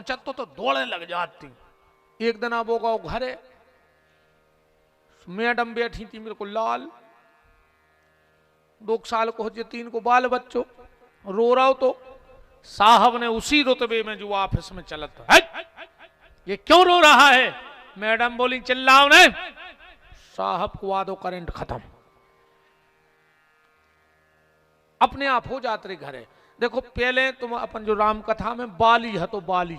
पहुंचत तो दौड़े लग जाती। एक दिन अब वो घरे मैडम बैठी थी बिल्कुल लाल, 2 साल को हो 3 को बाल बच्चों, रो रहा हो तो साहब ने उसी रुतबे में जो ऑफिस में चलत है, ये क्यों रो रहा है? मैडम बोली चिल्लाओ नहीं, साहब को आदो करंट खत्म, अपने आप हो जाते रहे घरे। देखो पहले तुम अपन जो राम कथा में बाली हतो, बाली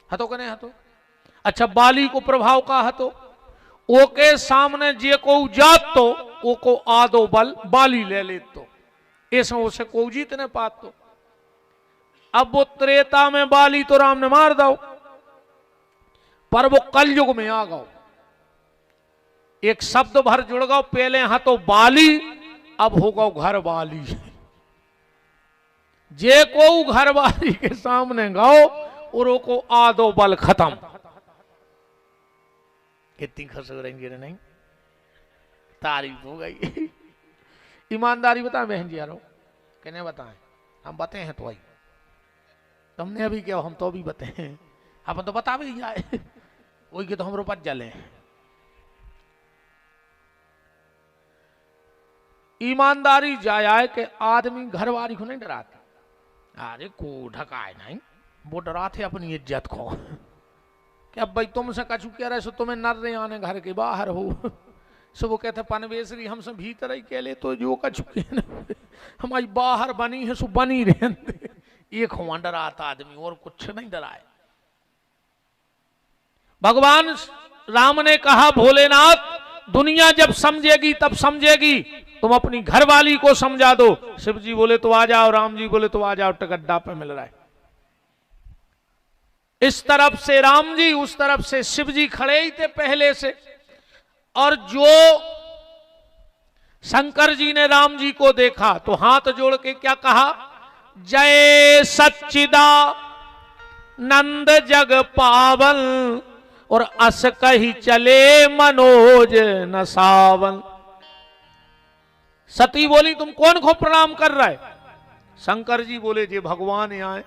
हतो कने हतो, अच्छा बाली को प्रभाव का हतो, ओके सामने जे को जात तो ओ को आदो बल बाली ले ले तो ऐसा उसे को जीत ने पात तो। अब वो त्रेता में बाली तो राम ने मार दो, पर वो कलयुग में आ गो, एक शब्द भर जुड़ गो, पहले हाथों बाली अब हो गो घर वाली। जे को घर वाली के सामने गाओ और को आदो बल खत्म। कितनी खुश हो रही नहीं, तारीफ हो गई। ईमानदारी बता बहन जी यारो, कहने बताएं, हम बताए हैं तो भाई तुमने अभी क्या, हम तो अभी बताए, अपन तो बता भी जाए वही के तो हम रोपत जले। ईमानदारी जाए कि आदमी घरवाली को नहीं डराता, अरे को ढकाए नहीं, वो डराते अपनी इज्जत को कि अब भाई तुमसे कछु कह रहे सो तुम्हें नर रहे आने घर के बाहर हो, सो वो कहते पनवेसरी हमसे भीतर ही कह ले तो जो कछु हमारी बाहर बनी है सो बनी रहते। एक हुआ डराता आदमी और कुछ नहीं डराए। भगवान राम ने कहा भोलेनाथ दुनिया जब समझेगी तब समझेगी, तुम अपनी घरवाली को समझा दो। शिव जी बोले तो आ जाओ, राम जी बोले तो आ जाओ, टिकट पे मिल रहा है। इस तरफ से राम जी, उस तरफ से शिव जी खड़े ही थे पहले से, और जो शंकर जी ने राम जी को देखा तो हाथ जोड़ के क्या कहा, जय सच्चिदा नंद जग पावन, और अस कही चले मनोज न सावन। सती बोली तुम कौन को प्रणाम कर रहा है? शंकर जी बोले जे भगवान आए।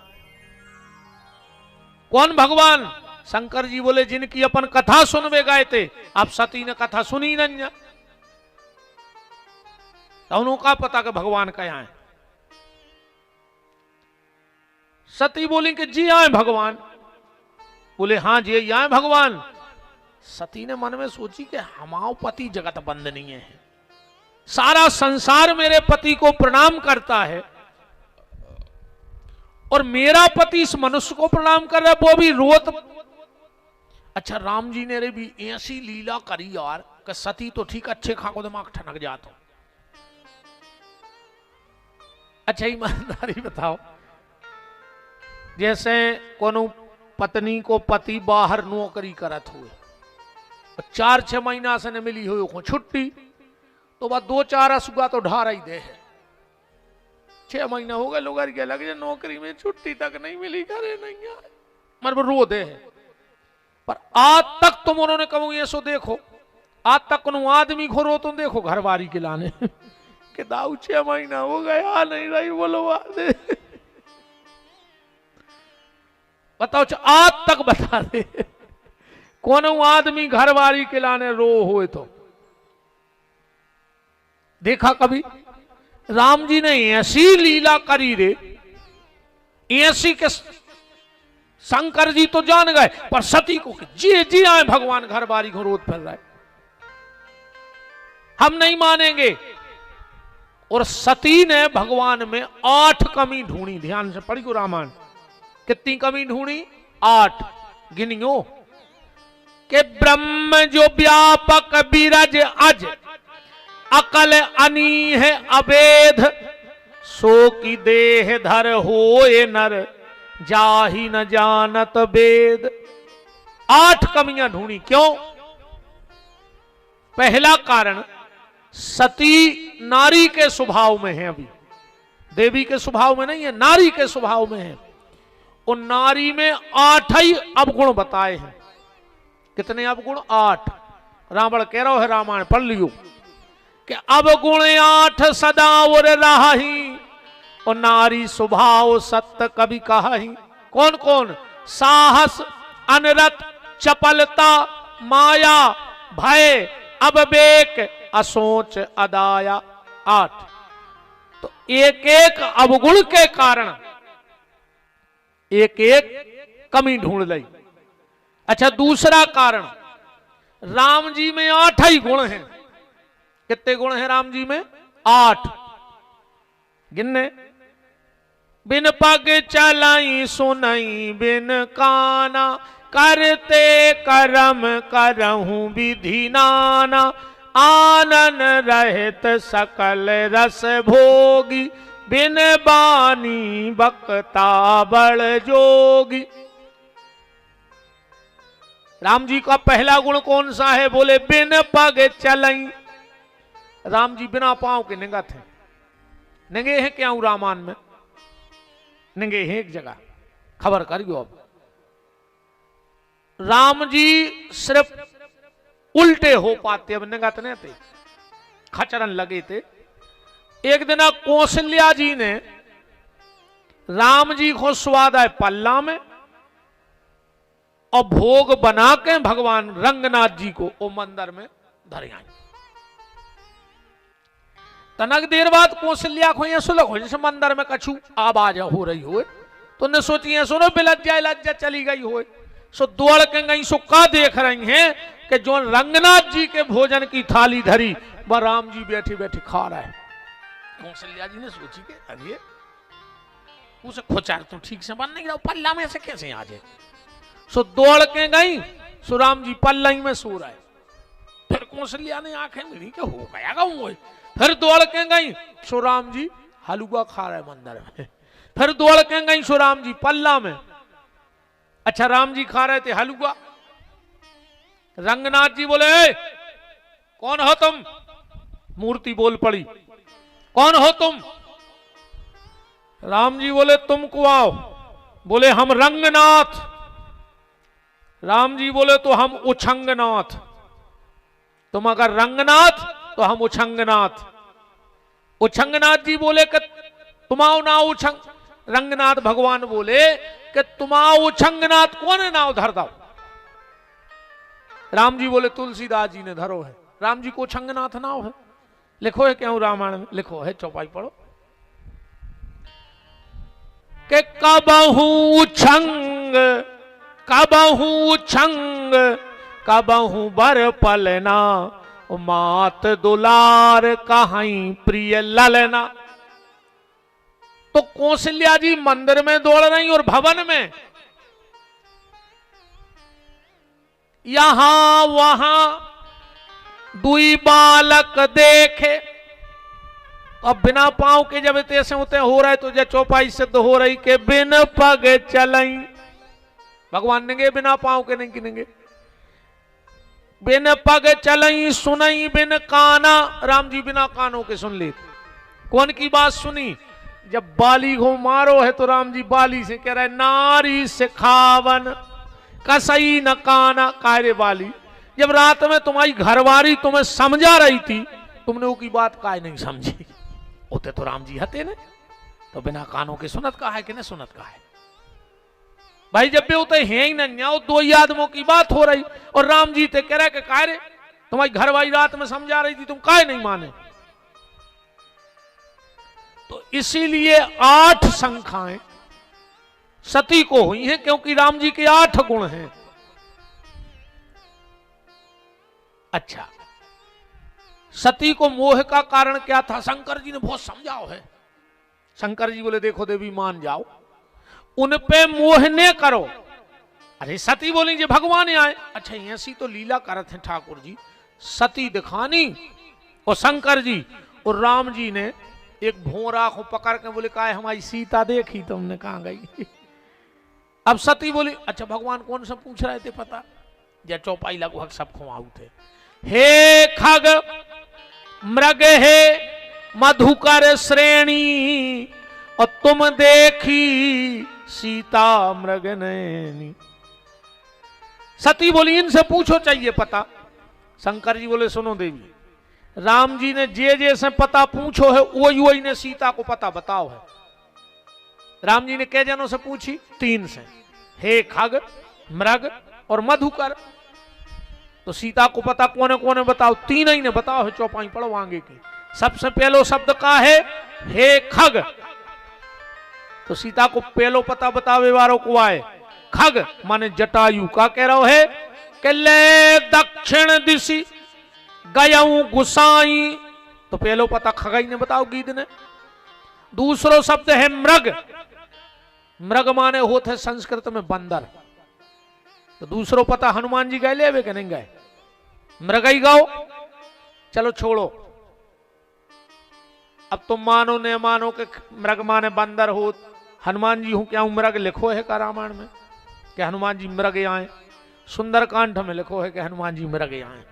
कौन भगवान? शंकर जी बोले जिनकी अपन कथा सुनवे गए थे, अब सती ने कथा सुनी नहीं, तो उनका पता कि भगवान क्या है। सती बोली कि जी आए भगवान। बोले हाँ जी आए भगवान। सती ने मन में सोची कि हमाओ पति जगत बंदनीय है, सारा संसार मेरे पति को प्रणाम करता है, और मेरा पति इस मनुष्य को प्रणाम कर रहा है, वो भी रोत। अच्छा राम जी ने रे भी ऐसी लीला करी यार कि सती तो ठीक अच्छे खाको दिमाग ठनक जाता। अच्छा ईमानदारी बताओ, जैसे कोनो पत्नी को पति बाहर नौकरी करत हुए, 4-6 महीना से न मिली हुई छुट्टी, तो वह 2-4 असुगा तो ढा रही दे है। 6 महीना हो गए लोग के लग जाए नौकरी में, छुट्टी तक नहीं मिली, करे नहीं आए, मर रो दे है। पर आज तक तुम उन्होंने कहूँ ये सो देखो, आज तक कोनो आदमी को रो तुम देखो घरवारी के लाने कि दाऊ 6 महीना हो गए आ नहीं रही, बोलो दे बताओ, आज तक बता दे कौन आदमी घरवारी के लाने रो हुए तो देखा कभी? राम जी ने ऐसी लीला करी रे, ऐसी के शंकर जी तो जान गए, पर सती को जी जी आए भगवान घरवारी को रोत फिर रहा है, हम नहीं मानेंगे। और सती ने भगवान में 8 कमी ढूंढी, ध्यान से पढ़ी को रामायण, कितनी कमी ढूंढी? 8 गिनियो के ब्रह्म जो व्यापक बिरज अज, अकल अनी है अवेद, सो की देह धर होए नर, जाहि न जानत वेद। 8 कमियां ढूंढी। क्यों? पहला कारण, सती नारी के स्वभाव में है, अभी देवी के स्वभाव में नहीं है, नारी के स्वभाव में है। और नारी में 8 ही अवगुण बताए हैं। कितने अवगुण? 8। रावण कह रहा है, रामायण पढ़ लियो कि अवगुण 8 सदा और राही, और नारी स्वभाव सत्य कभी कहा ही। कौन कौन? साहस, अनरत, चपलता, माया, भय, अविवेक, असोच, अदाया। 8। तो एक एक अवगुण के कारण एक एक कमी ढूंढ ली। अच्छा, दूसरा कारण, राम जी में 8 ही गुण हैं। कितने गुण हैं राम जी में? 8। गिनने, बिन पग चलाई सुनई बिन काना, करते करम करहूं विधि नाना, आनन रहित सकल रस भोगी, बिन बानी बकता बड़ जोगी। राम जी का पहला गुण कौन सा है? बोले बिन पग चलई। राम जी बिना पांव के नंगा थे। नंगे हैं क्या रामायण में? नंगे हैं एक जगह, खबर करियो। अब राम जी सिर्फ उल्टे हो पाते, अब नंगा तो नहीं थे, खचरन लगे थे। एक दिन कौशल्या जी ने राम जी को स्वाद है पल्ला में और भोग बना के भगवान रंगनाथ जी को वो मंदिर में धर आई। तनक देर बाद कौशल्या को यह सुलग हो जैसे मंदिर में कछु आवाज हो रही हो, तो ने सोची सुनो बिलज्जा लज्जा चली गई हो, सो दौड़ के गई। सो का देख रही हैं कि जो रंगनाथ जी के भोजन की थाली धरी वह राम जी बैठे बैठे खा रहा है। कौशल्या जी ने सोची कि अरे उसे खोचार तो ठीक से बन नहीं रहा, पल्ला में से कैसे आ जाए। सो दौड़ के गई, सो राम जी पल्ला ही में सो रहा है। फिर कौशल्या ने आंखें मिली कि हो गया गाँव। फिर दौड़ के गई, सो राम जी हलवा खा रहे मंदिर में। फिर दौड़ के गई, सो राम जी पल्ला में। अच्छा, राम जी खा रहे थे हलवा। रंगनाथ जी बोले कौन हो तुम? मूर्ति बोल पड़ी, कौन हो तुम? राम जी बोले तुमको आओ। बोले हम रंगनाथ। राम जी बोले तो हम उछंगनाथ। तुम अगर रंगनाथ तो हम उछंगनाथ। उछंगनाथ जी बोले कि तुमाओ ना उछंग। रंगनाथ भगवान बोले कि तुमाओ उछंगनाथ कौन नाव धर दो? राम जी बोले तुलसीदास जी ने धरो है। राम जी को उछंगनाथ नाव है। लिखो है क्यों रामायण में? लिखो है, चौपाई पढ़ो कि कबहू उछंग, कबहू उछंग, कबहू बर पलना, मात दुलार कहाई प्रिय ललना। तो कौशल्या जी मंदिर में दौड़ रही और भवन में यहां वहां दुई बालक देखे। अब बिना पांव के जब तैसे होते हो रहा है तो जब चौपाई सिद्ध हो रही के बिन पग चलई। भगवान नेंगे बिना पांव के नहीं गिनेंगे। बिन पग चलई सुनई बिन काना। राम जी बिना कानों के सुन ले। कौन की बात सुनी? जब बाली को मारो है तो राम जी बाली से कह रहे नारी सिखावन कसई न काना। कायरे बाली, जब रात में तुम्हारी घरवारी तुम्हें समझा रही थी, तुमने वो की बात काय नहीं समझी। होते तो राम जी हते ने, तो बिना कानों के सुनत का है कि नहीं सुनत का है? भाई जब भी होते हैं ही नहीं, दो ही आदमों की बात हो रही और राम जी ते कह रहे कि काय रे तुम्हारी घरवारी रात में समझा रही थी, तुम काय नहीं माने? तो इसीलिए 8 संख्याएं सती को हुई हैं, क्योंकि राम जी के 8 गुण हैं। अच्छा, सती को मोह का कारण क्या था? शंकर जी ने बहुत समझाओ है। शंकर जी बोले देखो देवी मान जाओ, उन पे मोह ने करो। अरे सती बोली जी भगवान आए। अच्छा, ऐसी तो लीला करते हैं ठाकुर जी, सती दिखानी और शंकर जी और राम जी ने एक भोरा को पकड़ के बोले का हमारी सीता देखी? तुमने कहां गई? अब सती बोली अच्छा भगवान कौन सा पूछ रहे थे पता? या चौपाई लगभग सब खुआऊ थे। हे खग मृग हे मधुकर श्रेणी, और तुम देखी सीता मृग नैनी। सती बोली इनसे पूछो चाहिए पता। शंकर जी बोले सुनो देवी, राम जी ने जे से पता पूछो है वही वही ने सीता को पता बताओ है। राम जी ने कै जनों से पूछी? 3 से। हे खग, मृग और मधुकर। तो सीता को पता कौन कौन बताओ, तीन ही ने बताओ है, चौपाई पढ़ो आगे की। सबसे पहलो शब्द का है हे खग। तो सीता को पहलो पता बतावे वालों को आए खग माने जटायु का कह रहा है कि ले दक्षिण दिशि गयऊ गुसाई। तो पहलो पता खगाई ने बताओ गीत ने। दूसरो शब्द है मृग। मृग माने होते है संस्कृत में बंदर। तो दूसरो पता हनुमान जी गए ले कि नहीं गए, मृग ही गाओ। चलो छोड़ो, अब तुम मानो न मानो कि मृग माने बंदर हो, हनुमान जी हूं क्या मृग लिखो है का रामायण में कि हनुमान जी मृग आए। सुंदरकांड में लिखो है कि हनुमान जी मृग आए।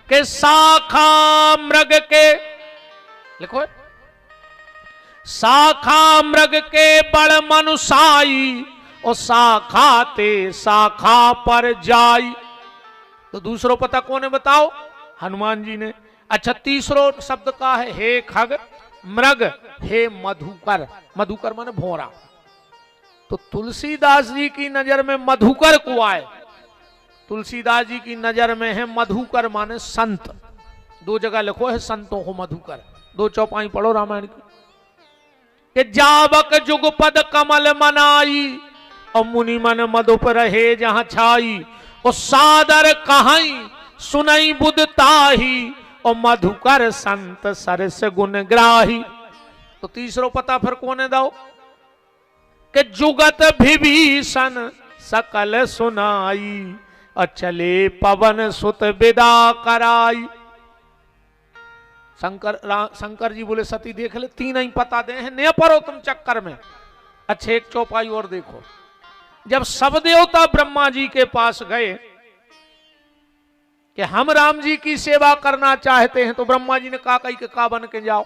के शाखा मृग के लिखो है, शाखा मृग के बड़ मनुसाई और शाखा ते शाखा पर जाई। तो दूसरो पता कौन है बताओ, हनुमान जी ने। अच्छा तीसरो शब्द का है हे खग, मृग, हे मधुकर। मधुकर माने भोरा। तो तुलसीदास जी की नजर में मधुकर को आए। तुलसीदास जी की नजर में है मधुकर माने संत। दो जगह लिखो है संतों को मधुकर। दो चौपाई पढ़ो रामायण की। कि जावक जुगपद कमल मनाई और मुनि मन मधुप रहे जहां छाई। और सादर कहाई सुनई बुध ताही और मधुकर संत सरस गुण ग्राही। तो तीसरो पता फिर कौन दो कि जुगत विभीषण सकल सुनाई और चले पवन सुत विदा कराई। शंकर जी बोले सती देख ले, तीन ही पता दे हैं, न पढ़ो तुम चक्कर में। अच्छे एक चौपाई और देखो। जब सब देवता ब्रह्मा जी के पास गए कि हम राम जी की सेवा करना चाहते हैं, तो ब्रह्मा जी ने कहा कहीं के का बन के जाओ।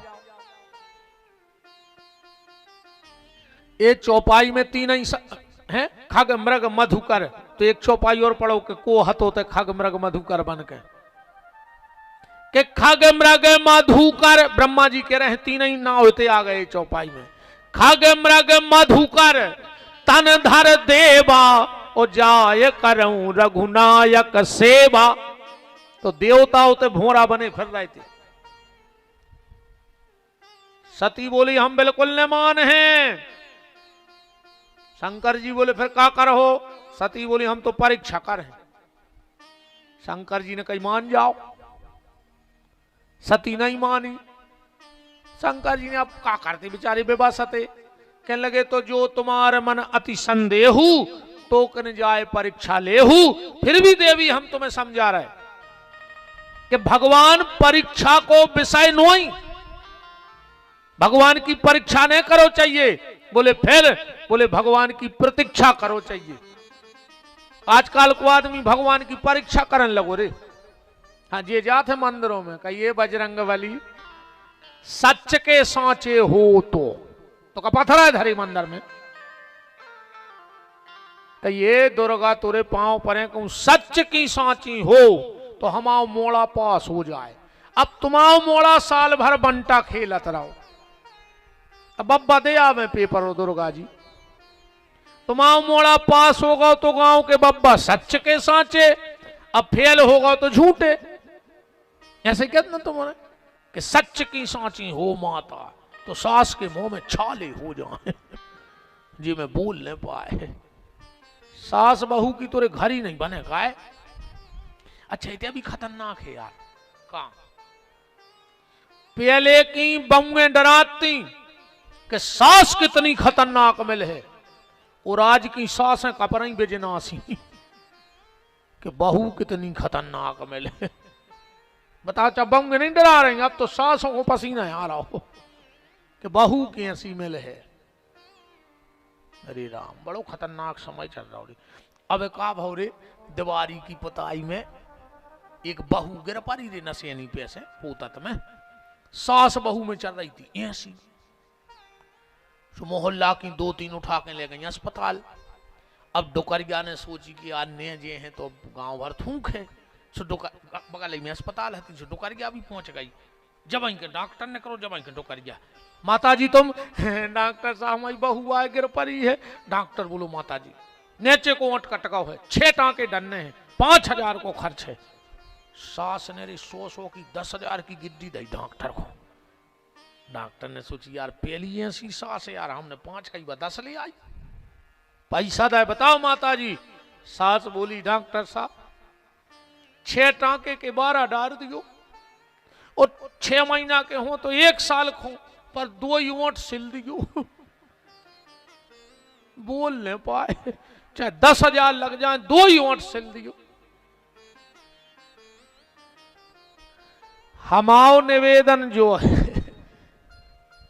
ये चौपाई में तीन ही हैं, खग मृग मधुकर। तो एक चौपाई और पढ़ो कि को हतोते खग मृग मधुकर बन के। कि खग मृग मधुकर ब्रह्मा जी कह रहे हैं तीन ही ना होते आ गए चौपाई में। खग मृग मधुकर तन धर देवा और जाय करऊं रघुनायक सेवा। तो देवता होते भोरा बने फिर रहे थे। सती बोली हम बिल्कुल न मान हैं। शंकर जी बोले फिर क्या करो। सती बोली हम तो परीक्षा कर हैं। शंकर जी ने कही मान जाओ। सती नहीं मानी। शंकर जी ने अब क्या करते बेचारे बेबसते। कहने लगे तो जो तुम्हारे मन अति संदेहु तो कन जाए परीक्षा लेहू। फिर भी देवी हम तुम्हें समझा रहे कि भगवान परीक्षा को विषय नोई, भगवान की परीक्षा नहीं करो चाहिए। बोले फिर बोले भगवान की प्रतीक्षा करो चाहिए। आजकल को आदमी भगवान की परीक्षा करने लगो रे। हाँ जे जाते मंदिरों में कहिए बजरंग बली सच के सांचे हो तो का पत्थर है धरी मंदिर में। कहिए दुर्गा तुरे पांव परे कहूं सच की सांची हो तो हमाओ मोड़ा पास हो जाए। अब तुम्हाओ मोड़ा साल भर बंटा खेलत रहो। अब बब्बा दे आवे पेपर हो दुर्गा जी। तुम्हाओ मोड़ा पास होगा तो गांव के बब्बा सच के सांचे, अब फेल होगा तो झूठे। ऐसे कहते ना तुम्हारे कि सच की सांची हो माता तो सास के मुंह में छाले हो जाए जी मैं बोल नहीं पाए। सास बहू की तोरे घर ही नहीं बने गाय। अच्छा इतना भी खतरनाक है यार। कहा पहले की बहुएं डराती कि सास कितनी खतरनाक मिल है और आज की सासें कपरई बेजनासी कि बहू कितनी खतरनाक मिल है। बता चा बहुएं नहीं डरा रहे अब तो सासों को पसीना आ रहा हो कि बहू की ऐसी मिल है। अरे राम बड़ो खतरनाक समय चल रहा है। अब का भाव रे दिवारी की पुताई में एक बहू गिर पारी रे नशेनी पैसे पोतत में सास बहू में चल रही थी ऐसी। मोहल्ला की दो तीन उठा के ले गई अस्पताल। अब डुकरिया ने सोची कि अन्य जे हैं तो गांव भर थूक है। सो बगल में अस्पताल है तो डुकरिया भी पहुंच गई। जब के डॉक्टर ने करो, जब के डोकरिया। माता जी तुम डॉक्टर साहब हमारी बहू आए गिर पड़ी है। डॉक्टर बोलो माता जी नेचे को ओंठ कटकाव है, 6 टांके डनने हैं, 5000 को खर्च है। सास ने रे 100 की 10,000 की गिद्दी दी डॉक्टर को। डॉक्टर ने सोची यार पहली ऐसी सास है यार, हमने 5 का 10 ले आई, पैसा दे बताओ माता जी। सास बोली डॉक्टर साहब 6 टांके के 12 डाल दियो और 6 महीना के हो तो 1 साल खो, पर 2 ही ओंठ सिल दियो। बोल नहीं पाए, चाहे 10,000 लग जाए 2 ही ओंठ सिल दियो। हमाओ निवेदन जो है,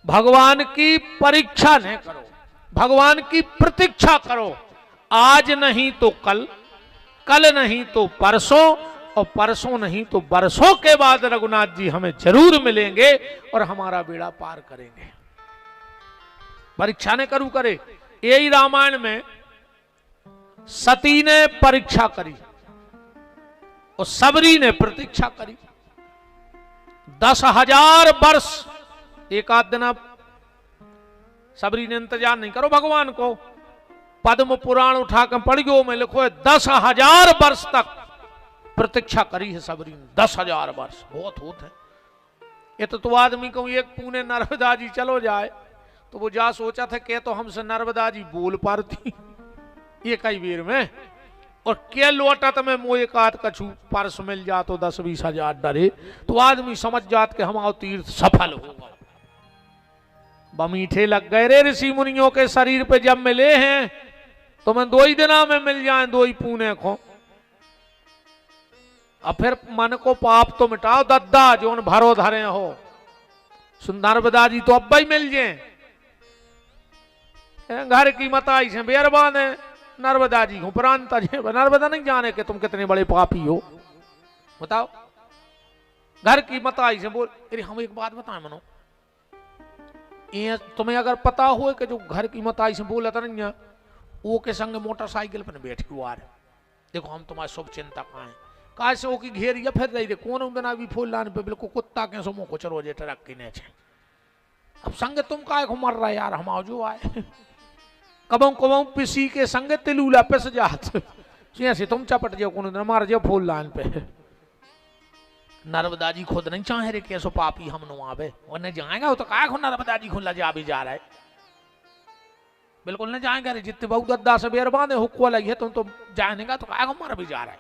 भगवान की परीक्षा नहीं करो, भगवान की प्रतीक्षा करो। आज नहीं तो कल, कल नहीं तो परसों, और परसों नहीं तो बरसों के बाद रघुनाथ जी हमें जरूर मिलेंगे और हमारा बेड़ा पार करेंगे। परीक्षा ने करू करे। यही रामायण में सती ने परीक्षा करी और सबरी ने प्रतीक्षा करी। 10,000 वर्ष, एक आध दिन अब सबरी ने इंतजार नहीं करो भगवान को। पद्म पुराण उठाकर पढ़ियो में लिखो है 10,000 वर्ष तक प्रतीक्षा करी है सबरी ने। 10,000 वर्ष बहुत होते हैं। ये तो आदमी को एक पुणे नर्मदा जी चलो जाए तो वो जा सोचा था कि तो हमसे नर्मदा जी बोल पारती ये कई बेर में, और क्या लौटत में मोह एक आध कछु परस मिल जा तो 10-20 हजार डरे तो आदमी समझ जात के हमारा तीर्थ सफल होगा। बमीठे लग गए रे ऋषि मुनियों के शरीर पे जब मिले हैं तो मैं 2 ही दिना में मिल जाए, 2 ही पुणे को। अब फिर मन को पाप तो मिटाओ दद्दा जो भरो धरे हो। नर्मदा जी तो अब ही मिल जाए, घर की मताई से बेरबान है नर्मदा जी को प्रांत। नर्मदा नहीं जाने कि तुम कितने बड़े पापी हो, बताओ। घर की मताई से बोल, अरे हम एक बात बताएं मनो, ये तुम्हें अगर पता हो कि जो घर की मताई से बोला था नहीं वो के संग मोटरसाइकिल पर बैठ के आ रहे, देखो हम तुम्हारे शुभ चिंतक आए, काहे से वो की घेरिया फिर रही थे कौन बिना भी फूल लाने पे बिल्कुल कुत्ता के समूह को चरो जे ट्रक की ने। अब संग तुम काहे को मर रहा यार, हम आओ जो आए कबों कबों पिसी के संग तिलूला पिस जात से तुम चपट जाओ कौन मार जाओ फूल लान पे। नर्मदा जी खुद नहीं चाहे रे कैसो पापी हम नो आवे, और जाएगा वो तो काहे को नर्मदा जी खुला जा भी जा रहा है, बिल्कुल नहीं जाएगा रे। जितने बहुत दद्दा से बेरबान है हुक्को लगी है तुम तो जानेगा तो काहे को मर भी जा रहा है।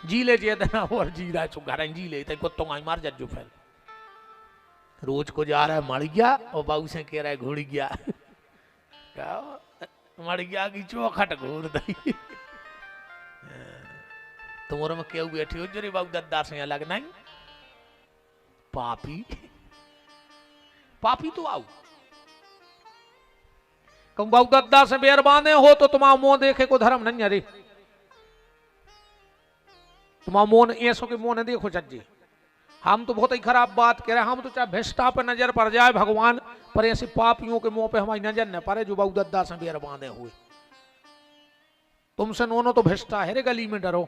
जी ले जे देना और जी रहा है घर जी ले कुत्तों का मार जज्जू फैल। रोज को जा रहा है मर गया और बाबू से कह रहा है घुड़ गया, मर गया की चौखट घूर दी। तुम्हारे में क्यों बैठी हो जो बाबू दद्दा से अलग नहीं, पापी पापी तो आओ तुम बाबू दद्दा से बेरबाने हो तो तुम्हारा मुंह देखे को धर्म नहीं। अरे तुम्हारा मोन ऐसो के मोन देखो चज्जी, हम तो बहुत ही खराब बात कह रहे हैं। हम तो चाहे भ्रष्टा पर नजर पड़ जाए भगवान, पर ऐसे पापियों के मुंह पे हमारी नजर न पड़े जो बाबू दद्दा से बेर बांधे हुए। तुमसे नोनो तो भ्रष्टा है रे, गली में डरो।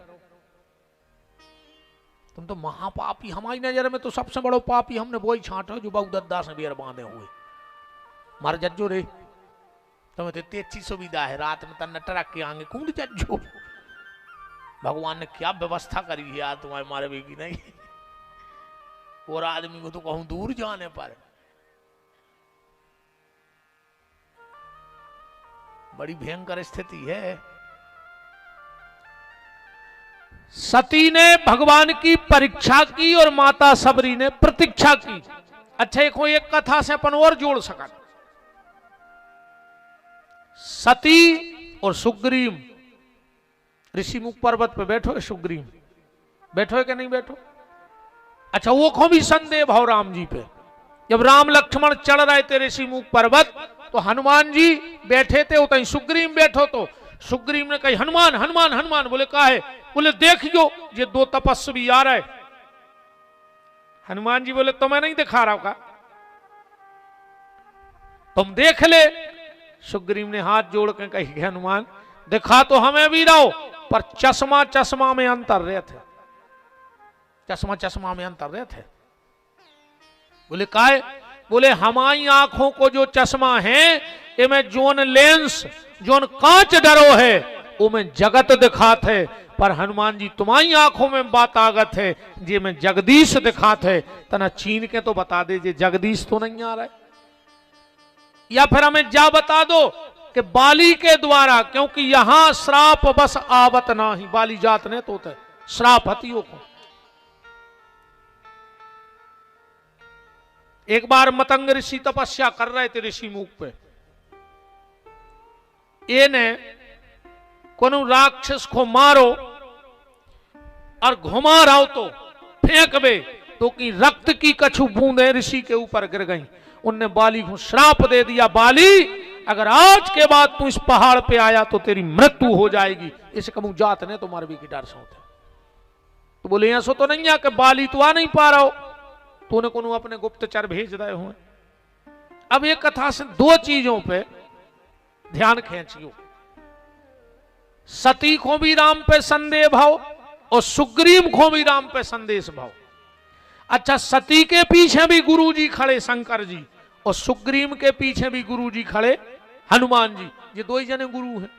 तुम तो महापापी, हमारी नजर में तो सबसे बड़ो पापी हमने वही छांटो जो बाबू दद्दा से बेर बांधे हुए। मर जज्जो रे, तुम्हें तो इतनी अच्छी सुविधा है, रात में तन ट्रक के आगे कूद जज्जो। भगवान ने क्या व्यवस्था करी है यार तुम्हारे मारे बेगी नहीं। और आदमी को तो कहूं दूर जाने पर बड़ी भयंकर स्थिति है। सती ने भगवान की परीक्षा की और माता सबरी ने प्रतीक्षा की। अच्छा एक कथा से अपन और जोड़ सका। सती और सुग्रीव ऋषिमुख पर्वत पे बैठो है, सुग्रीव बैठो है कि नहीं बैठो। अच्छा वो को भी संदेह भाव राम जी पे। जब राम लक्ष्मण चढ़ रहे थे ऋषिमुख पर्वत तो हनुमान जी बैठे थे, उतनी सुग्रीव बैठो तो सुग्रीव ने कही हनुमान हनुमान हनुमान। बोले का है? बोले देखियो ये 2 तपस्वी आ रहे। हनुमान जी बोले तुम्हें नहीं दिखा रहा का, तुम देख ले। सुग्रीव ने हाथ जोड़ के कही हनुमान दिखा तो हमें भी रहो, पर चश्मा चश्मा में अंतर रहे थे, चश्मा चश्मा में अंतर रहे थे। बोले काय? बोले हमारी आंखों को जो चश्मा है इनमें जोन लेंस जोन कांच डरो है वो में जगत दिखात है, पर हनुमान जी तुम्हारी आंखों में बात आगत है जे में जगदीश दिखात है। तना चीन के तो बता दे जे जगदीश तो नहीं आ रहा है, या फिर हमें जा बता दो कि बाली के द्वारा, क्योंकि यहां श्राप बस आवत ना ही, बाली जात ने तो श्राप हतियों को। एक बार मतंग ऋषि तपस्या कर रहे थे ऋषि मुख पे, ये ने कोनो राक्षस को मारो और घुमा रहा हो तो फेंक बे तो कि रक्त की कछु बूंदें ऋषि के ऊपर गिर गईं। उनने बाली को श्राप दे दिया, बाली अगर आज के बाद तू इस पहाड़ पे आया तो तेरी मृत्यु हो जाएगी। इस कमु जात ने तो मारवी की डर सोते। तो बोले ऐसा तो नहीं है कि बाली तो आ नहीं पा रहा हो, तूने कोनो अपने गुप्तचर भेज रहे हो। अब ये कथा से दो चीजों पे ध्यान खींचियो, सती को भी राम पे संदेह भाव और सुग्रीव को भी राम पे संदेश भाव। अच्छा, सती के पीछे भी गुरु जी खड़े शंकर जी और सुग्रीव के पीछे भी गुरु जी खड़े हनुमान जी, ये दो ही जने गुरु हैं।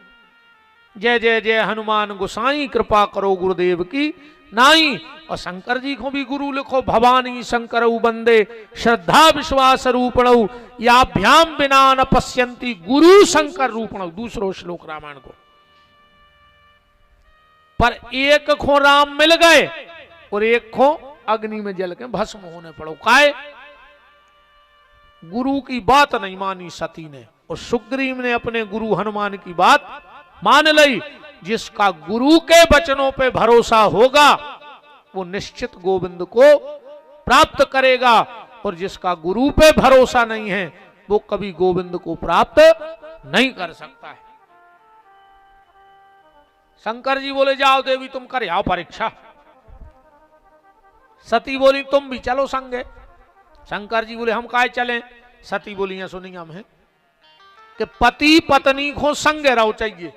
जय जय जय हनुमान गोसाई कृपा करो गुरुदेव की नाई। और शंकर जी को भी गुरु लिखो, भवानी शंकर बंदे श्रद्धा विश्वास रूपणऊ याभ्याम बिना न पश्यंती गुरु शंकर रूपणऊ, दूसरो श्लोक रामायण को। पर एक को राम मिल गए और एक को अग्नि में जल के भस्म होने पड़ो। काय? गुरु की बात नहीं मानी सती ने और सुग्रीव ने अपने गुरु हनुमान की बात मान ली। जिसका गुरु के वचनों पे भरोसा होगा वो निश्चित गोविंद को प्राप्त करेगा, और जिसका गुरु पे भरोसा नहीं है वो कभी गोविंद को प्राप्त नहीं कर सकता है। शंकर जी बोले जाओ देवी तुम कर आओ परीक्षा। सती बोली तुम भी चलो संगे। शंकर जी बोले हम काय चलें? सती बोली है सुनिए हम है कि पति पत्नी को संगे रहो चाहिए,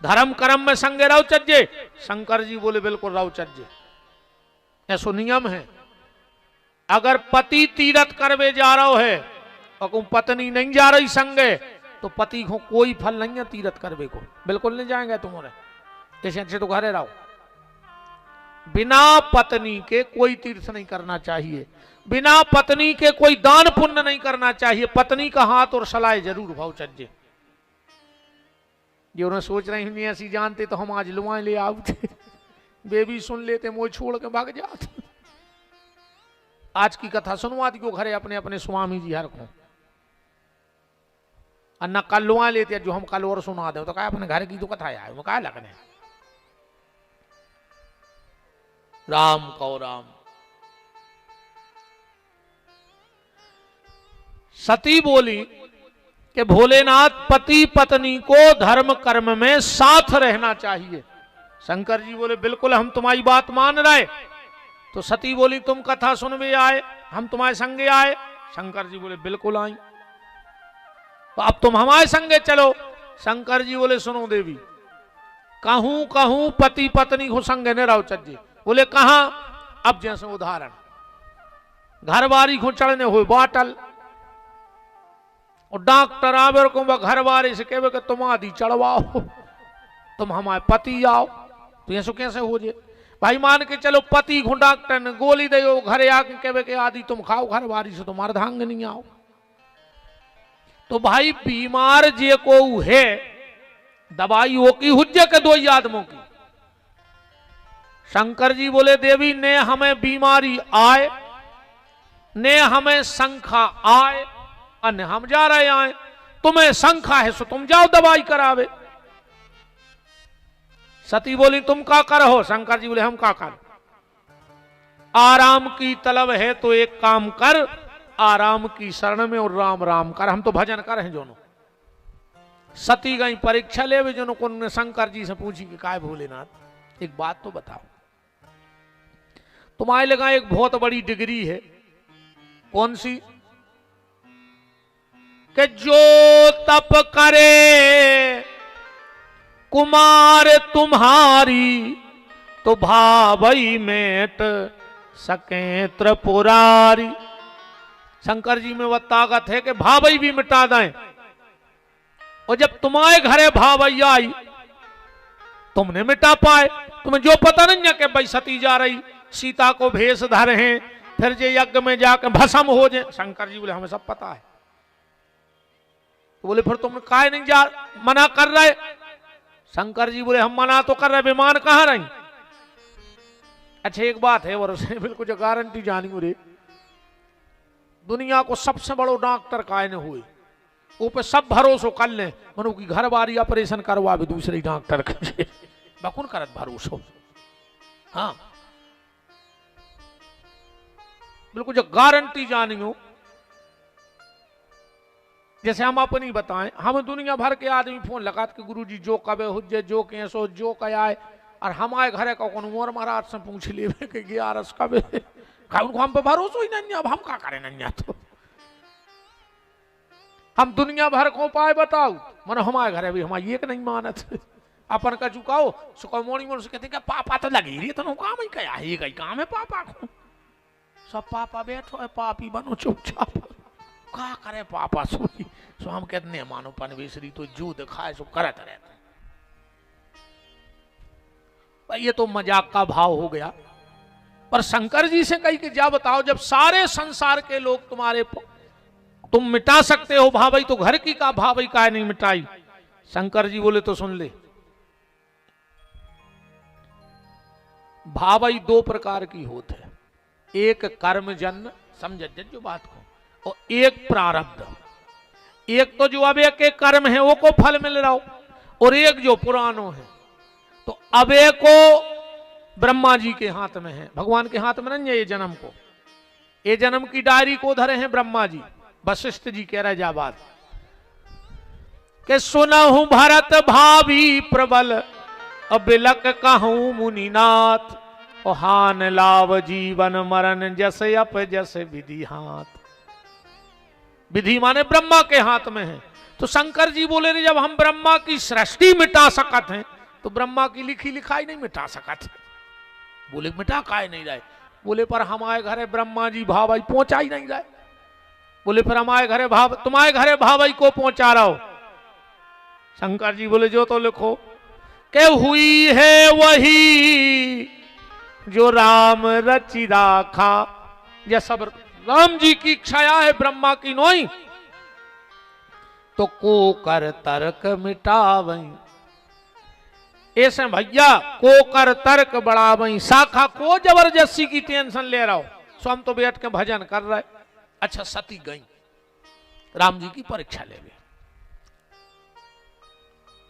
धर्म कर्म में संगे रहो चाहिए। शंकर जी बोले बिल्कुल रहो चाहिए, ऐसा नियम है। अगर पति तीरथ करवे जा रहा है और पत्नी नहीं जा रही संगे तो पति को कोई फल नहीं है तीरथ करवे को, बिल्कुल नहीं जाएंगे तुम्हारे। ऐसे अच्छे तो घरे रहो। बिना पत्नी के कोई तीर्थ नहीं करना चाहिए, बिना पत्नी के कोई दान पुण्य नहीं करना चाहिए। पत्नी का हाथ और सलाह जरूर भाव चाहिए। जो उन्हें सोच रही हूं ऐसी जानते तो हम आज लुआए ले आते, बेबी सुन लेते मोह छोड़ के भाग जाते। आज की कथा सुनवा दी को घरे अपने अपने स्वामी जी हर को, अन्ना कल लुआ लेते जो हम कल और सुना दे तो क्या अपने घर की तो कथा आए वो क्या लगने। राम कौ राम। सती बोली कि भोलेनाथ पति पत्नी को धर्म कर्म में साथ रहना चाहिए। शंकर जी बोले बिल्कुल हम तुम्हारी बात मान रहे। तो सती बोली तुम कथा सुनवे आए, हम तुम्हारे संगे आए। शंकर जी बोले बिल्कुल आई, तो अब तुम हमारे संगे चलो। शंकर जी बोले सुनो देवी, कहूं कहूं पति पत्नी को संगे न रहो चाहिए। बोले कहां? अब जैसे उदाहरण, घर बारी को चढ़ने हुए बाटल और डॉक्टर आवे को घर बारी से कहे कि तुम आदि चढ़वाओ, तुम हमारे पति आओ, तो ऐसा कैसे हो जाए भाई? मान के चलो पति को डॉक्टर ने गोली दे घरे आके कहे कि आदि तुम खाओ घर बारी से, तुम अर्धांग नहीं आओ। तो भाई बीमार जे को है दवाई हो की हुज्जे के दो आदमों की। शंकर जी बोले देवी ने हमें बीमारी आए ने हमें शंखा आए अन्य हम जा रहे आए, तुम्हें शंखा है सो तुम जाओ दवाई करावे। सती बोली तुम का करो? शंकर जी बोले हम का कर? आराम की तलब है तो एक काम कर, आराम की शरण में और राम राम कर, हम तो भजन कर हैं जोनो। सती गई परीक्षा ले जोनो को शंकर जी से पूछी कि काय भोलेनाथ एक बात तो बताओ, तुम्हारे लगा एक बहुत बड़ी डिग्री है, कौन सी? कि जो तप करे कुमार तुम्हारी तो भावई मेट सके त्रिपुरारी। शंकर जी में वह ताकत है कि भावई भी मिटा दें। और जब तुम्हारे घरे भावई आई तुमने मिटा पाए। तुम्हें जो पता नहीं है कि भाई सती जा रही सीता को भेष धरे हैं, फिर जे यज्ञ में जाकर भस्म हो जाए। शंकर जी बोले हमें सब पता है। तो बोले फिर तुम काहे नहीं जा मना कर रहे। शंकर जी बोले हम मना तो कर रहे, विमान कहां रही। अच्छा एक बात है, और बिल्कुल जो गारंटी जानी मुझे, दुनिया को सबसे बड़ो डॉक्टर काहे ने हुए, वो पे सब भरोसा कर ले। मनु की घर बारी ऑपरेशन करवा भी दूसरे डॉक्टर के बकुन करत भरोसा। हाँ बिल्कुल जो गारंटी जानी हो। जैसे हम अपनी बताएं, हम दुनिया भर के आदमी फोन लगा के गुरु जी जो कबे हुज्जे जो कैसो जो कयाए, और हमारे घरे का कौन मोर महाराज से पूछ लिए कि 11 कबे उनको हम पे भरोसा ही नहीं। अब हम क्या करें नहीं तो हम दुनिया भर को पाए बताओ। मन हमारे घरे भी हमारी एक नहीं मानत। अपन का चुकाओ सुको मोनी मोन से कहते क्या पापा तो लगी रही तो काम ही क्या है, कहीं काम है पापा को। सब पापा बैठो है पापी बनो चुपचाप क्या करे पापा सोई। सो हम कहते हैं मानो पनवेसरी तो जो दिखाए सो करत रहते। ये तो मजाक का भाव हो गया। पर शंकर जी से कही कि जा बताओ, जब सारे संसार के लोग तुम्हारे तुम मिटा सकते हो भावई, तो घर की का भावई का नहीं मिटाई। शंकर जी बोले तो सुन ले, भावई 2 प्रकार की होते है। एक कर्मजन्य, समझ जो बात को, और एक प्रारब्ध। एक तो जो अबे के कर्म है वो को फल मिल रहा हो, और एक जो पुरानो है। तो अबे को ब्रह्मा जी के हाथ में है, भगवान के हाथ में नहीं है। ये जन्म को, ये जन्म की डायरी को धरे हैं ब्रह्मा जी। वशिष्ठ जी कह रहे जा बात के सुनहु भरत भावी प्रबल, अबिलक कहूं मुनिनाथ, और हान लाव जीवन मरण जैसे अप जैसे विधि हाथ। विधि माने ब्रह्मा के हाथ में है। तो शंकर जी बोले रे जब हम ब्रह्मा की सृष्टि मिटा सकत हैं, तो ब्रह्मा की लिखी लिखाई नहीं मिटा सकत। बोले मिटा काहे नहीं रहे। बोले पर हमारे घरे ब्रह्मा जी भावई पहुंचा ही नहीं रहे। बोले फिर हमारे घरे तुम्हारे घरे भावई को पहुंचा रहा हो। शंकर जी बोले जो तो लिखो के हुई है वही जो राम रचि राखा। यह सब राम जी की इच्छा है, ब्रह्मा की नोई। तो को कर तर्क मिटावई, ऐसे भैया को कर तर्क बढ़ावई। शाखा को जबरदस्ती की टेंशन ले रहा हो। सो हम तो बैठ के भजन कर रहे। अच्छा सती गई राम जी की परीक्षा ले गई।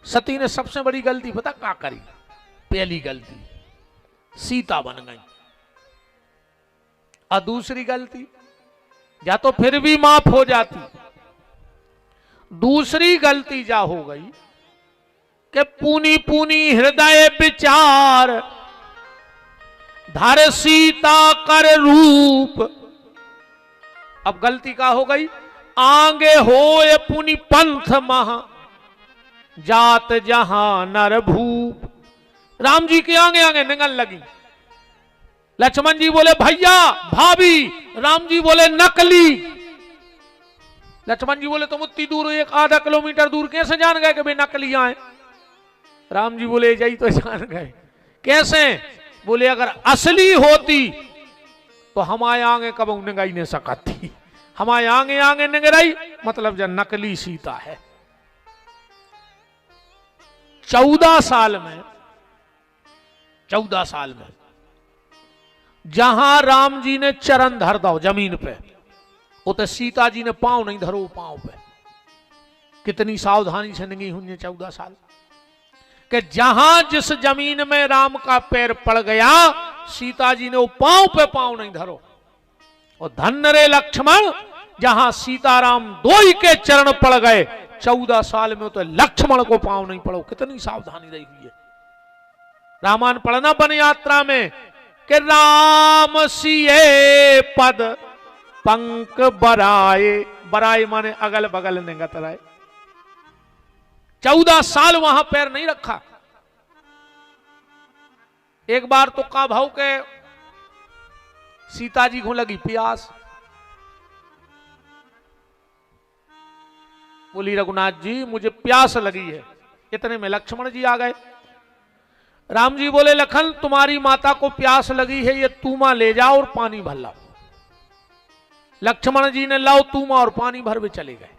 सती ने सबसे बड़ी गलती पता क्या करी। पहली गलती सीता बन गई, और दूसरी गलती या तो फिर भी माफ हो जाती। दूसरी गलती जा हो गई कि पूनी पूनी हृदय विचार धर सीता कर रूप। अब गलती का हो गई, आगे होए पुनि पंथ महा जात जहां नर भूप। राम जी के आगे आगे निगल लगी। लक्ष्मण जी बोले भैया भाभी, राम जी बोले नकली। लक्ष्मण जी बोले तुम उतनी दूर, 1-आधा किलोमीटर दूर कैसे जान गए कि भाई नकली आए। राम जी बोले जाई तो जान गए। कैसे? बोले अगर असली होती तो हमारे आगे कब निगाही नहीं सकती। हमारे आगे आगे निगराई मतलब जब नकली सीता है। 14 साल में जहां राम जी ने चरण धर दो जमीन पे, उते सीता जी ने पांव नहीं धरो पांव पे। कितनी सावधानी से निगी हुई 14 साल कि जहां जिस जमीन में राम का पैर पड़ गया, सीता जी ने वो पांव पे पांव नहीं धरो। और धन्य रे लक्ष्मण, जहां सीताराम दो ही के चरण पड़ गए 14 साल में, तो लक्ष्मण को पांव नहीं पड़ो। कितनी सावधानी रही हुई है। रामायण पढ़ना वन यात्रा में कि राम सिए पद पंक बराए। बराए माने अगल बगल निगत रहे। 14 साल वहां पैर नहीं रखा। एक बार तो का भाव के सीता जी को लगी प्यास, बोली रघुनाथ जी मुझे प्यास लगी है। इतने में लक्ष्मण जी आ गए। राम जी बोले लखन तुम्हारी माता को प्यास लगी है, ये तूमा ले जाओ और पानी भर लाओ। लक्ष्मण जी ने लाओ तूमा और पानी भर वे चले गए।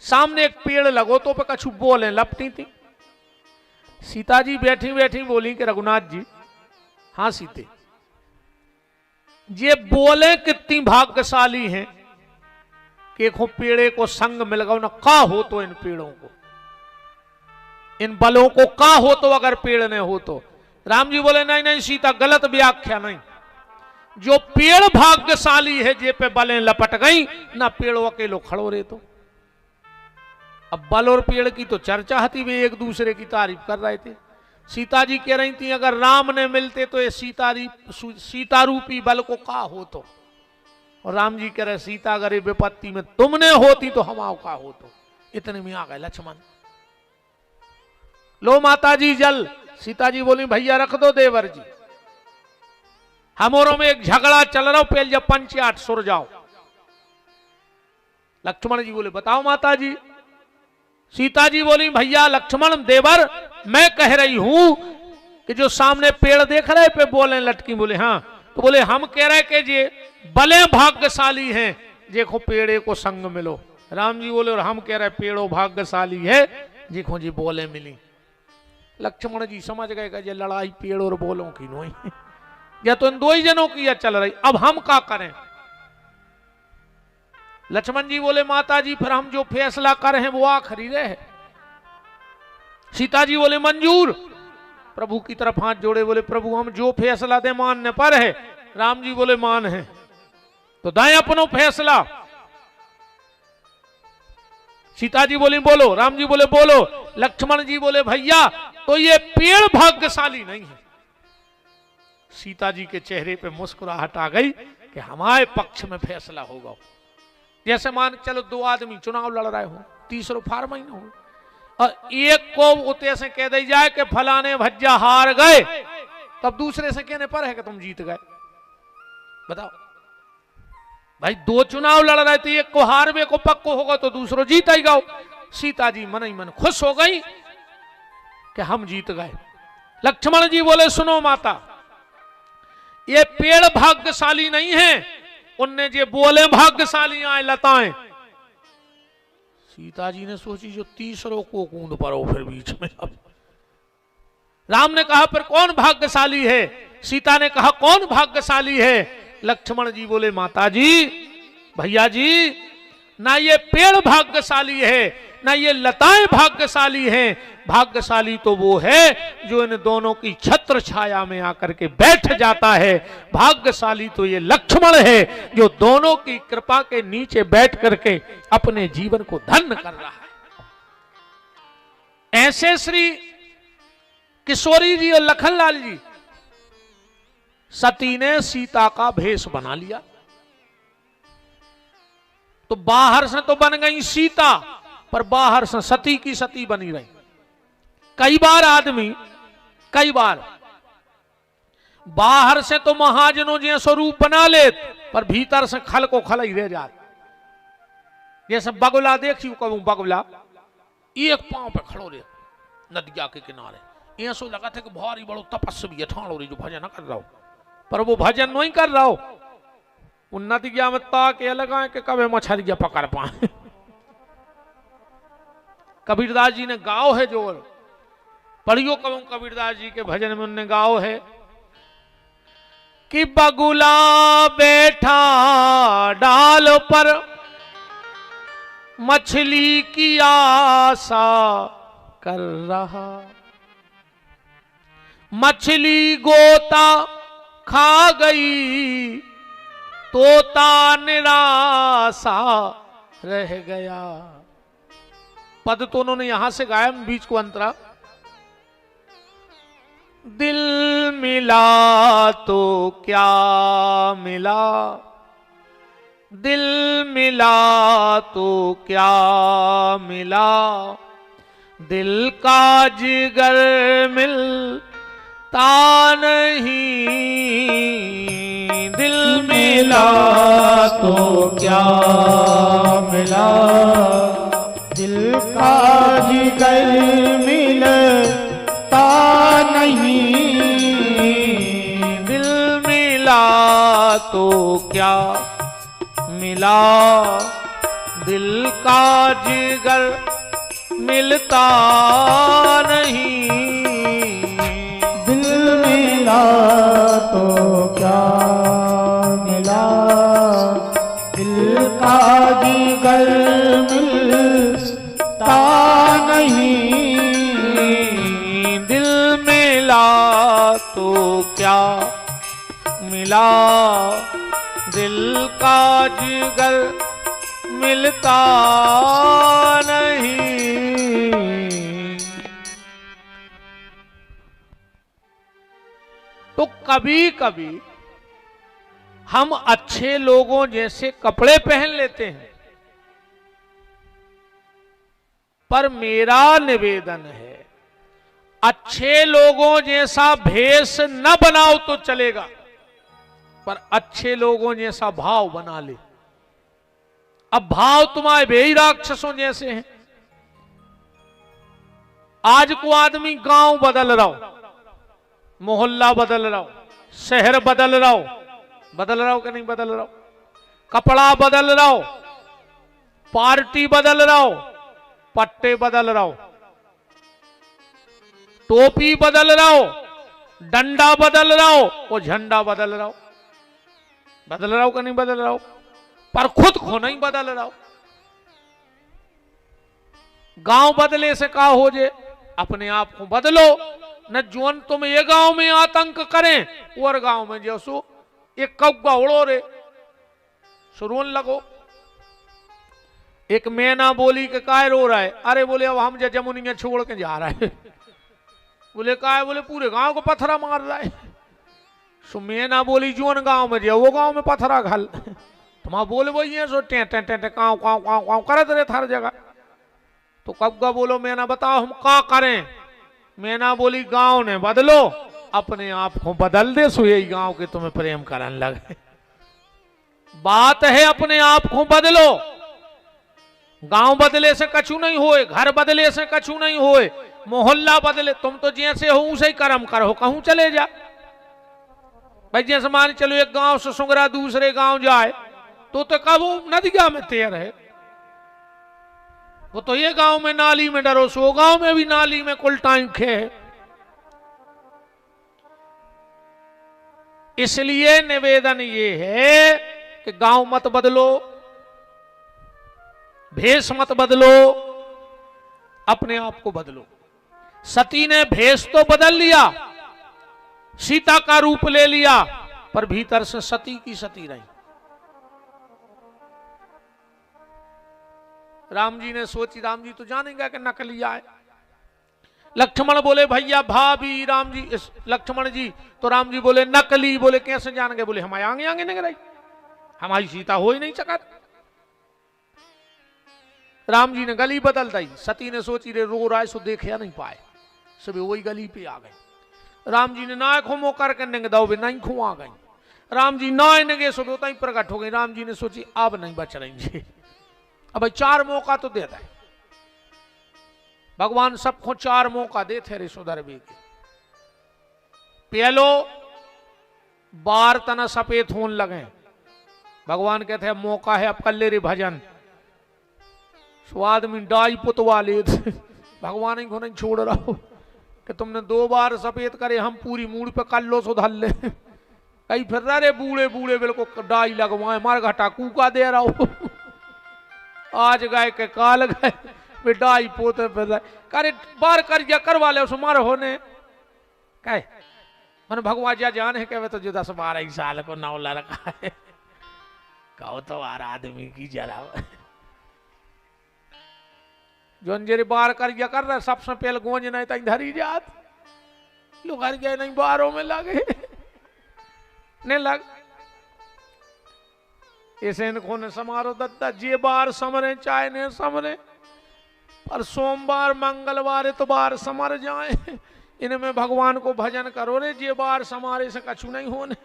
सामने एक पेड़ लगो तो पे कछु बोले लपटी थी। सीता जी बैठी बैठी बोली कि रघुनाथ जी, हाँ सीते, ये बोले कितनी भाग्यशाली हैं कि एक पेड़े को संग मिल गया ना। का हो तो इन पेड़ों को, इन बलों को का हो तो, अगर पेड़ ने हो तो। राम जी बोले नहीं नहीं सीता, गलत व्याख्या नहीं। जो पेड़ भाग्यशाली है जे पे बलें लपट गई ना, पेड़ों अकेलो खड़ो रहे तो। अब बल और पेड़ की तो चर्चा थी, वे एक दूसरे की तारीफ कर रहे थे। सीता जी कह रही थी अगर राम ने मिलते तो ये सीता रूपी बल को का हो तो। और राम जी कह रहे सीता अगर ये विपत्ति में तुमने होती तो हम आओ का हो तो। इतने में आ गए लक्ष्मण। लो माता जी जल। सीता जी बोली भैया रख दो देवर जी, हमारों में एक झगड़ा चल रहा, पहले जब पंचायत सुर जाओ। लक्ष्मण जी बोले बताओ माता जी। सीता जी बोली भैया लक्ष्मण देवर, मैं कह रही हूं कि जो सामने पेड़ देख रहे पे बोले लटकी। बोले हाँ। तो बोले हम कह रहे कि जे बले भाग्यशाली हैं, देखो पेड़े को संग मिलो। राम जी बोले और हम कह रहे पेड़ो भाग्यशाली है, देखो जी बोले मिली। लक्ष्मण जी समझ गए कि ये लड़ाई पेड़ और बोलों की नहीं, या तो इन दो ही जनों की चल रही, अब हम क्या करें। लक्ष्मण जी बोले माता जी फिर हम जो फैसला कर हैं वो आखिरी रहे। सीता जी बोले मंजूर। प्रभु की तरफ हाथ जोड़े बोले प्रभु हम जो फैसला दे मानने पर है। राम जी बोले मान है तो दाएं अपनो फैसला। सीता जी बोली बोलो। राम जी बोले बोलो। लक्ष्मण जी बोले भैया तो ये पेड़ भाग्यशाली नहीं है। सीता जी के चेहरे पे मुस्कुराहट आ गई कि हमारे पक्ष में फैसला होगा। जैसे मान चलो दो आदमी चुनाव लड़ रहे हो, तीसरो फार महीना हो, और एक को उते से कह दी जाए कि फलाने भज्जा हार गए, तब दूसरे से कहने पर है कि तुम जीत गए। बताओ भाई, दो चुनाव लड़ रहे थे, एक को हारवे को पक्को होगा तो दूसरो जीत ही गो। सीता जी मन ही मन खुश हो गई कि हम जीत गए। लक्ष्मण जी बोले सुनो माता, ये पेड़ भाग्यशाली नहीं है, उनने जे बोले भाग्यशाली आए लताएं। सीता जी ने सोची जो तीसरों को कूद पड़ो फिर बीच में। अब राम ने कहा फिर कौन भाग्यशाली है। सीता ने कहा कौन भाग्यशाली है। लक्ष्मण जी बोले माता जी भैया जी, ना ये पेड़ भाग्यशाली है ना ये लताएं भाग्यशाली हैं। भाग्यशाली तो वो है जो इन दोनों की छत्र छाया में आकर के बैठ जाता है। भाग्यशाली तो ये लक्ष्मण है जो दोनों की कृपा के नीचे बैठ करके अपने जीवन को धन्य कर रहा है। ऐसे श्री किशोरी जी और लखनलाल जी, सती ने सीता का भेष बना लिया तो बाहर से तो बन गई सीता, पर बाहर से सती की सती बनी रही। कई बार आदमी बाहर से तो महाजनों जैसे स्वरूप बना ले, पर भीतर से खल को खल ही रह जाता। जैसे बगुला देखी कहूं, बगुला एक पांव पे खड़ो रहे नदिया के किनारे, ऐसा लगा था कि भारी बड़ो तपस्वी है ठाणो रही जो भजन कर रहा हो, पर वो भजन नहीं कर रहा हो। उन्नति क्या मत के लगाए कि कभी मछलियां पकड़ पाए। कबीरदास जी ने गाओ है जो पढ़ियो कहूं, कबीरदास जी के भजन में उनने गाओ है कि बगुला बैठा डाल पर मछली की आशा कर रहा, मछली गोता खा गई तोता निराशा रह गया। पद तो उन्होंने यहां से गाया, बीच को अंतरा। दिल मिला तो क्या मिला, दिल मिला तो क्या मिला, दिल का जिगर मिलता नहीं, दिल मिला तो क्या मिला, दिल का जिगर मिलता नहीं, दिल मिला तो क्या मिला, दिल का जिगर मिलता नहीं, दिल मिला तो क्या मिला, दिल का जिगर मिलता नहीं, दिल मिला तो क्या मिला, दिल का जिगर मिलता नहीं। तो कभी कभी हम अच्छे लोगों जैसे कपड़े पहन लेते हैं, पर मेरा निवेदन है अच्छे लोगों जैसा भेष न बनाओ तो चलेगा, पर अच्छे लोगों जैसा भाव बना ले। अब भाव तुम्हारे वे ही राक्षसों जैसे हैं। आज को आदमी गांव बदल रहा हो, मोहल्ला बदल रहा हो, शहर बदल रहा हो कि नहीं बदल रहा हो, कपड़ा बदल रहा हो, पार्टी बदल रहा हो, पट्टे बदल रहा हो, टोपी बदल रहा हो, डंडा बदल रहा हो, और झंडा बदल रहा हो कि नहीं बदल रहा हो, पर खुद को नहीं बदल रहा हो। गांव बदले से का हो जे, अपने आप को बदलो। न जोन तुम ये गांव में आतंक करें और गांव में जैसो एक कौवा उड़ो रे सुरोन लगो। एक मैना बोली के काय रो रहा है, अरे बोले अब हम जमुनिया छोड़ के जा रहा है। बोले काय, बोले पूरे गांव को पत्थरा मार रहा है। सो मैना बोली जोन गांव में जो वो गांव में पत्थरा घल, तुम बोले वही है सो टे टे टे काव काव काव काव करत रहे हर जगह। तो कौवा बोलो मैना बताओ हम का करें। मैना बोली गांव ने बदलो, अपने आप को बदल दे सो यही गांव के तुम्हें प्रेम करने लगे। बात है अपने आप को बदलो। गांव बदले से कछु नहीं होए, घर बदले से कछु नहीं होए, मोहल्ला बदले, तुम तो जैसे हो उसे ही कर्म करो, कहूं चले जा। भाई जैसे मान चलो एक गांव से सुंगरा दूसरे गांव जाए तो कब वो नदिया में तैर है, वो तो ये गांव में नाली में डरो, सो गांव में भी नाली में कुल टाइम खे। इसलिए निवेदन ये है कि गांव मत बदलो, भेष मत बदलो, अपने आप को बदलो। सती ने भेष तो बदल लिया, सीता का रूप ले लिया, पर भीतर से सती की सती रही। राम जी ने सोची, राम जी तो जानेंगे कि नकलिया है। लक्ष्मण बोले भैया भाभी राम जी, लक्ष्मण जी, तो राम जी बोले नकली। बोले कैसे जान गए? बोले हमारे आगे आगे नहीं रही, हमारी सीता हो ही नहीं सका। राम जी ने गली बदल दी। सती ने सोची रे रो रहा है सो देखे नहीं पाए, सब वही गली पे आ गई। राम जी ने ना खुमो करके नंग दो नहीं खू आ गई। राम जी ना नंगे सो उतना ही प्रकट हो गई। राम जी ने सोची अब नहीं बच रही, अब भाई 4 मौका तो देता है भगवान, सबको 4 मौका देते रे सुधर भी के। पहलो बार तना सफेद होने लगे, भगवान कहते हैं मौका है अब कर ले रे भजन। स्वाद में डाई पुतवा ले भगवान ही को नहीं छोड़ रहा हो कि तुमने 2 बार सफेद करे, हम पूरी मूड पे कर लो सुधर ले। कहीं फिर रहे बूढ़े बूढ़े बिल्कुल डाई लगवाए, मार घटा कूका दे रहा हो। आज गए के काल गए वे डाई पोते फिर रहे, करे बार कर करवा ले सुमार होने कहे मन भगवान जा जान है कहे तो जो 10-12 साल को नौला रखा है। कहो तो आर आदमी की जरा जोंजेरी बार कर रहा सबसे पहले गोंज नहीं तक धरी जात लोग हर गए नहीं बारों में लगे नहीं लग ऐसे इनको ने समारोह दत्ता जे बार समरे चाहे ने समरे, पर सोमवार मंगलवार इतवार समर जाए। इनमें भगवान को भजन करो रे, जे बार समारे से कछु नहीं होने।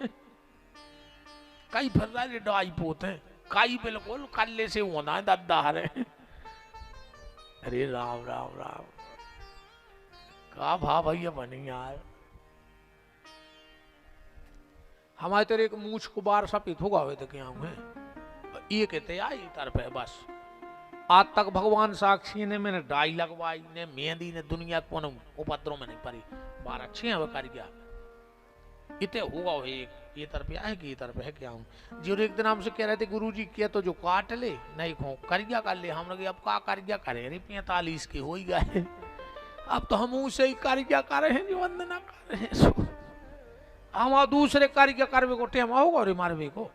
कई फिर रहे डाई पोते कई बिल्कुल कल्ले से होना है दद्दा हरे। अरे राम राम राम का भा भैया बनी यार। हमारे तेरे एक मूछ को बार सफेद होगा हुए थे क्या हुए ये कहते आई तरफ है बस। आज तक भगवान साक्षी ने मैंने डाई लगवाई ने मेहंदी ने दुनिया को उपद्रव में नहीं पड़ी बार अच्छे हैं वह कर गया इतने होगा वो एक ये तरफ है कि ये तरफ है क्या हूँ जो एक दिन हमसे कह रहे थे गुरुजी किया तो जो काट ले नहीं खो कर गया कर ले हम लोग अब का कर गया करे अरे 45 के हो ही गए अब तो हम उसे ही कार्य कर रहे हैं जो वंदना कर रहे हैं हम दूसरे कार्य करवे को टेम होगा और मारवे को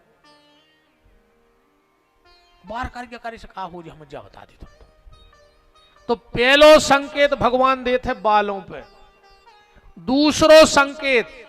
बार कार्य करे से कहा हो जी हम जा बता दी तुम तो पहलो संकेत भगवान देते बालों पे दूसरो संकेत